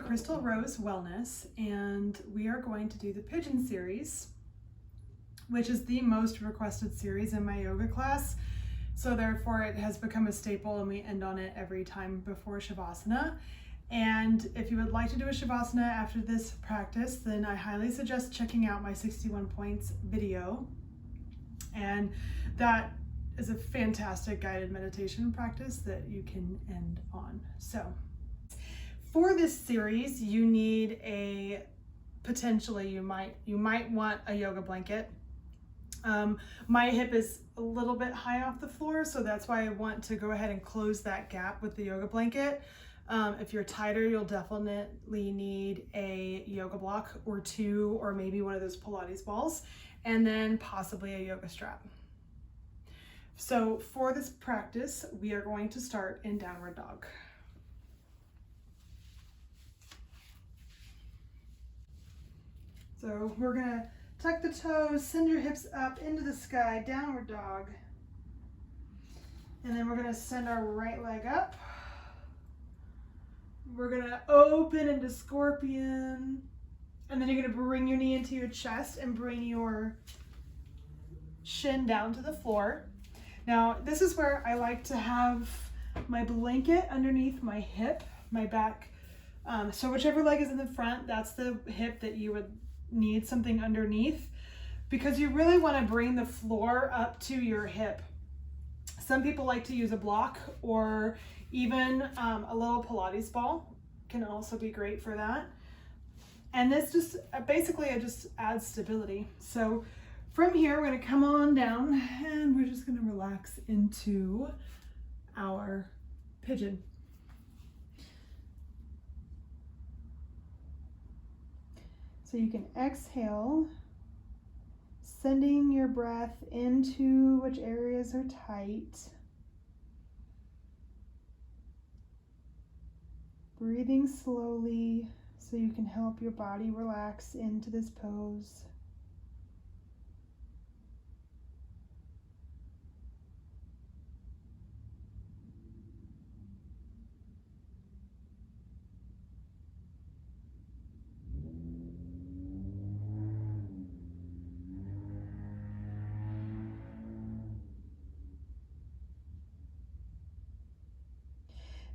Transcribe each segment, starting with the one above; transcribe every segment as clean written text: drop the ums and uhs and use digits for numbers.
Crystal Rose Wellness, and we are going to do the Pigeon series, which is the most requested series in my yoga class. So therefore it has become a staple and we end on it every time before Shavasana. And if you would like to do a Shavasana after this practice, then I highly suggest checking out my 61 points video. And that is a fantastic guided meditation practice that you can end on. So for this series, you need potentially you might want a yoga blanket. My hip is a little bit high off the floor, so that's why I want to go ahead and close that gap with the yoga blanket. If you're tighter, you'll definitely need a yoga block or two, or maybe one of those Pilates balls, and then possibly a yoga strap. So for this practice, we are going to start in downward dog. So we're gonna tuck the toes, send your hips up into the sky, downward dog. And then we're gonna send our right leg up. We're gonna open into scorpion. And then you're gonna bring your knee into your chest and bring your shin down to the floor. Now, this is where I like to have my blanket underneath my hip, my back. So whichever leg is in the front, that's the hip that you would need something underneath, because you really want to bring the floor up to your hip. Some people like to use a block, or even a little Pilates ball can also be great for that. And this just basically it just adds stability. So from here, we're going to come on down and we're just going to relax into our pigeon. So you can exhale, sending your breath into which areas are tight. Breathing slowly so you can help your body relax into this pose.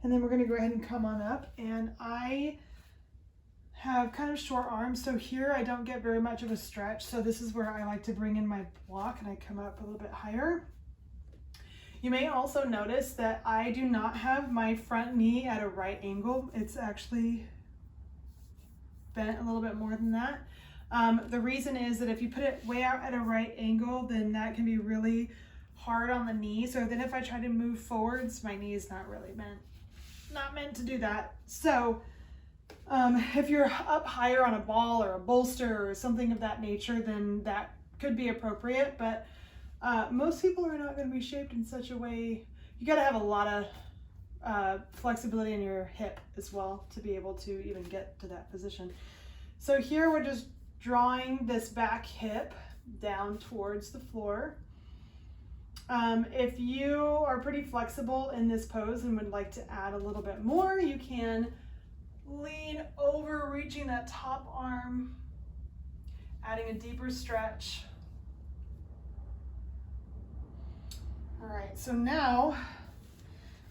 And then we're going to go ahead and come on up, and I have kind of short arms, so here I don't get very much of a stretch, so this is where I like to bring in my block and I come up a little bit higher. You may also notice that I do not have my front knee at a right angle. It's actually bent a little bit more than that. The reason is that if you put it way out at a right angle, then that can be really hard on the knee, so then if I try to move forwards, my knee is not meant to do that. So if you're up higher on a ball or a bolster or something of that nature, then that could be appropriate, but most people are not going to be shaped in such a way. You got to have a lot of flexibility in your hip as well to be able to even get to that position. So here we're just drawing this back hip down towards the floor. If you are pretty flexible in this pose and would like to add a little bit more, you can lean over, reaching that top arm, adding a deeper stretch. All right, so now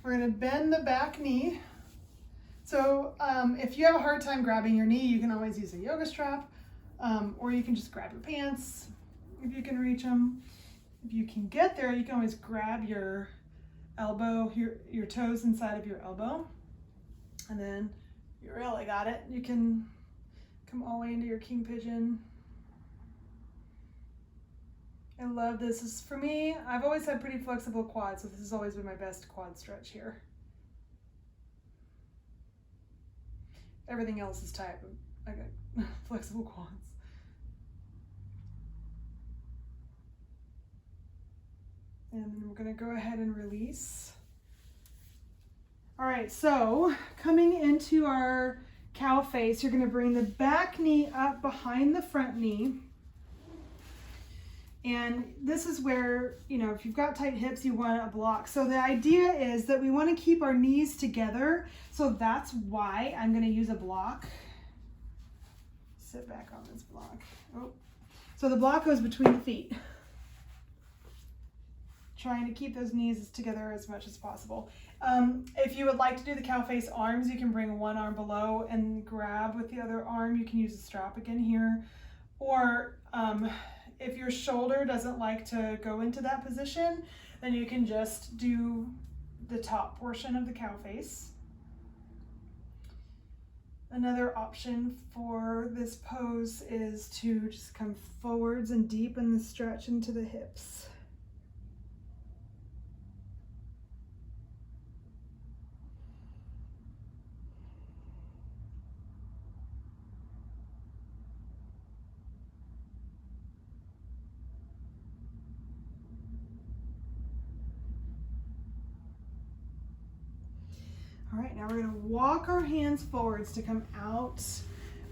we're going to bend the back knee. So if you have a hard time grabbing your knee, you can always use a yoga strap, or you can just grab your pants if you can reach them. If you can get there, you can always grab your elbow, your toes inside of your elbow, and then you really got it. You can come all the way into your king pigeon. I love this. This is, for me, I've always had pretty flexible quads, so this has always been my best quad stretch here. Everything else is tight, but I got flexible quads. And then we're going to go ahead and release. All right, so coming into our cow face, you're going to bring the back knee up behind the front knee. And this is where, you know, if you've got tight hips, you want a block. So the idea is that we want to keep our knees together. So that's why I'm going to use a block. Sit back on this block. Oh. So the block goes between the feet. Trying to keep those knees together as much as possible. If you would like to do the cow face arms, you can bring one arm below and grab with the other arm. You can use a strap again here. Or if your shoulder doesn't like to go into that position, then you can just do the top portion of the cow face. Another option for this pose is to just come forwards and deepen the stretch into the hips. All right, now we're gonna walk our hands forwards to come out.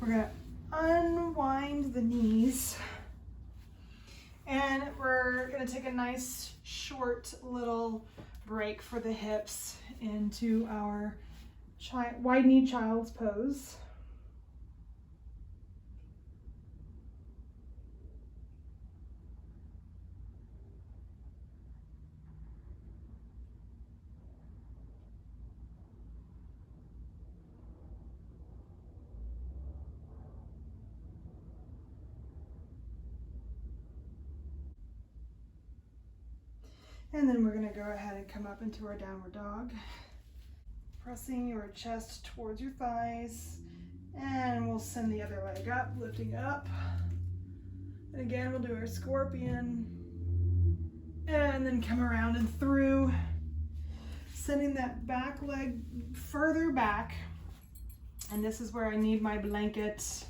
We're gonna unwind the knees. And we're gonna take a nice short little break for the hips into our wide knee child's pose. And then we're gonna go ahead and come up into our downward dog. Pressing your chest towards your thighs. And we'll send the other leg up, lifting up. And again, we'll do our scorpion. And then come around and through. Sending that back leg further back. And this is where I need my blanket.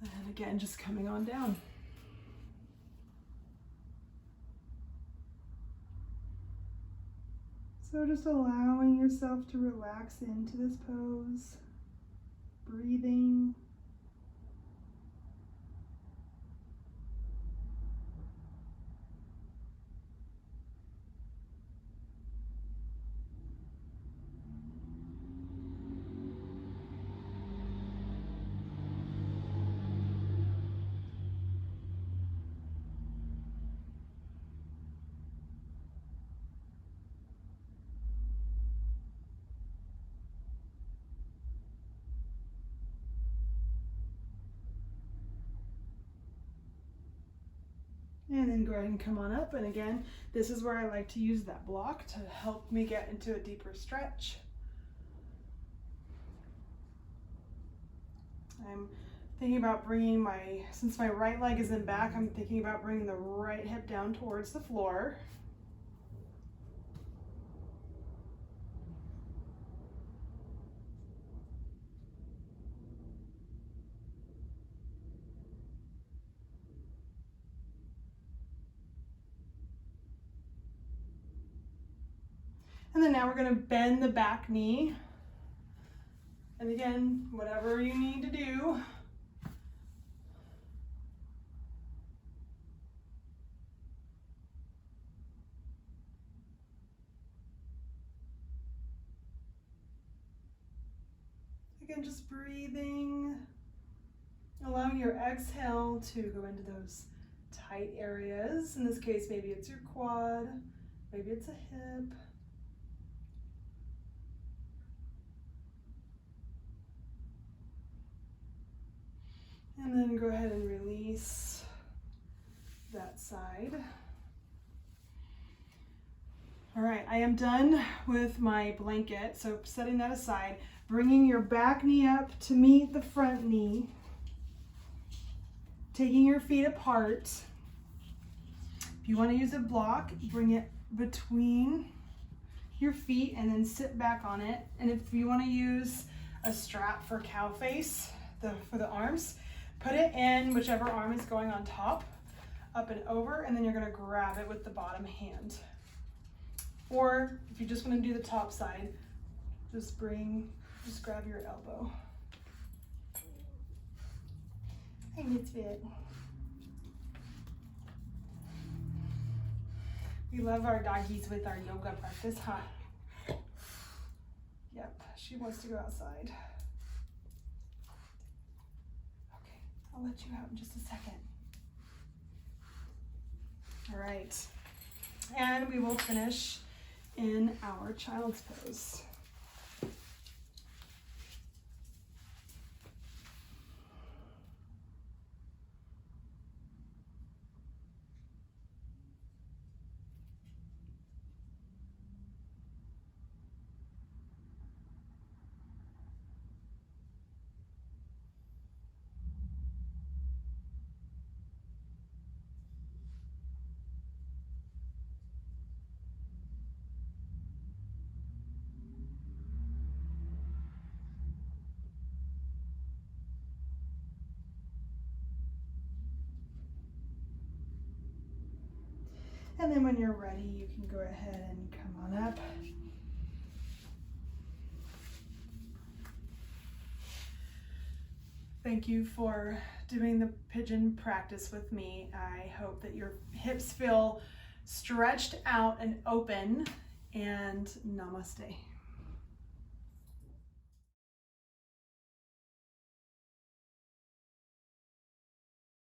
And again, just coming on down. So just allowing yourself to relax into this pose, breathing. And then go ahead and come on up. And again, this is where I like to use that block to help me get into a deeper stretch. I'm thinking about bringing since my right leg is in back, I'm thinking about bringing the right hip down towards the floor. And then now we're going to bend the back knee. And again, whatever you need to do. Again, just breathing, allowing your exhale to go into those tight areas. In this case, maybe it's your quad, maybe it's a hip. And then go ahead and release that side. All right, I am done with my blanket. So setting that aside, bringing your back knee up to meet the front knee, taking your feet apart. If you want to use a block, bring it between your feet and then sit back on it. And if you want to use a strap for cow face, for the arms, put it in whichever arm is going on top, up and over, and then you're going to grab it with the bottom hand. Or if you just want to do the top side, just grab your elbow. Hi, Misfit. We love our doggies with our yoga practice, huh? Yep, she wants to go outside. Okay, I'll let you out in just a second. All right, and we will finish in our child's pose. And then when you're ready, you can go ahead and come on up. Thank you for doing the pigeon practice with me. I hope that your hips feel stretched out and open, and namaste.